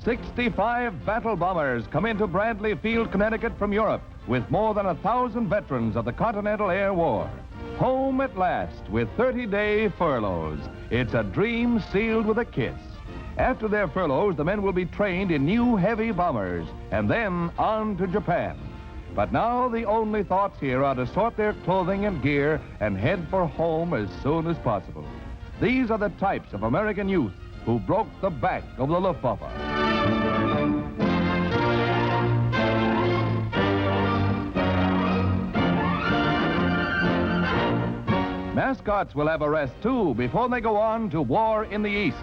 65 battle bombers come into Bradley Field, Connecticut from Europe with more than 1,000 veterans of the Continental Air War. Home at last with 30-day furloughs. It's a dream sealed with a kiss. After their furloughs, the men will be trained in new heavy bombers and then on to Japan. But now the only thoughts here are to sort their clothing and gear and head for home as soon as possible. These are the types of American youth who broke the back of the Luftwaffe. Mascots will have a rest, too, before they go on to war in the East.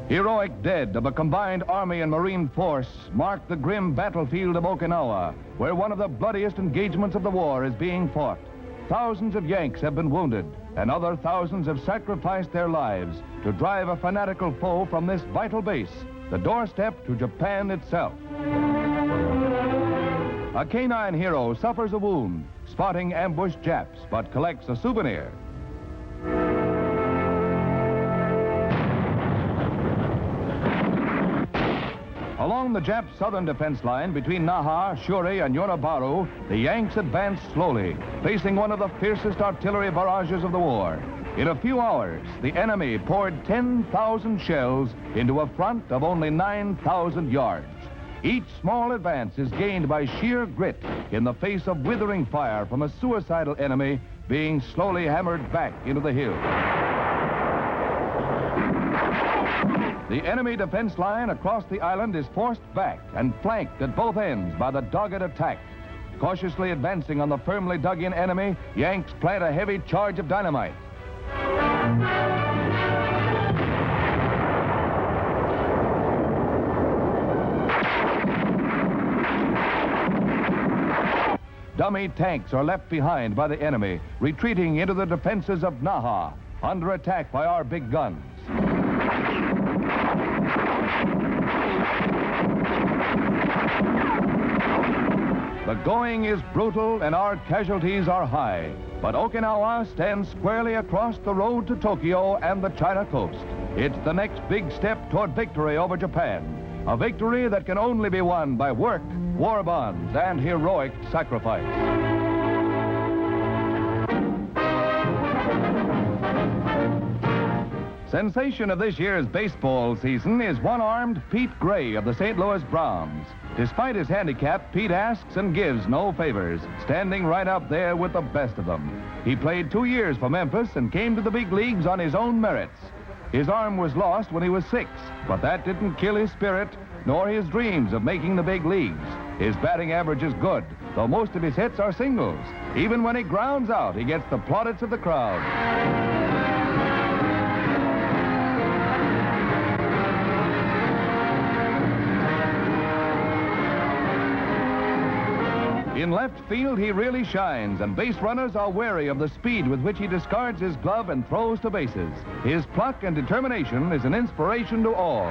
Heroic dead of a combined Army and Marine force mark the grim battlefield of Okinawa, where one of the bloodiest engagements of the war is being fought. Thousands of Yanks have been wounded, and other thousands have sacrificed their lives to drive a fanatical foe from this vital base, the doorstep to Japan itself. A canine hero suffers a wound, spotting ambushed Japs, but collects a souvenir. Along the Jap southern defense line between Naha, Shuri, and Yonabaru, the Yanks advanced slowly, facing one of the fiercest artillery barrages of the war. In a few hours, the enemy poured 10,000 shells into a front of only 9,000 yards. Each small advance is gained by sheer grit in the face of withering fire from a suicidal enemy being slowly hammered back into the hill. The enemy defense line across the island is forced back and flanked at both ends by the dogged attack. Cautiously advancing on the firmly dug-in enemy, Yanks plant a heavy charge of dynamite. Dummy tanks are left behind by the enemy, retreating into the defenses of Naha, under attack by our big guns. The going is brutal and our casualties are high, but Okinawa stands squarely across the road to Tokyo and the China coast. It's the next big step toward victory over Japan, a victory that can only be won by work, war bonds, and heroic sacrifice. Sensation of this year's baseball season is one-armed Pete Gray of the St. Louis Browns. Despite his handicap, Pete asks and gives no favors, standing right up there with the best of them. He played 2 years for Memphis and came to the big leagues on his own merits. His arm was lost when he was 6, but that didn't kill his spirit, nor his dreams of making the big leagues. His batting average is good, though most of his hits are singles. Even when he grounds out, he gets the plaudits of the crowd. In left field, he really shines, and base runners are wary of the speed with which he discards his glove and throws to bases. His pluck and determination is an inspiration to all.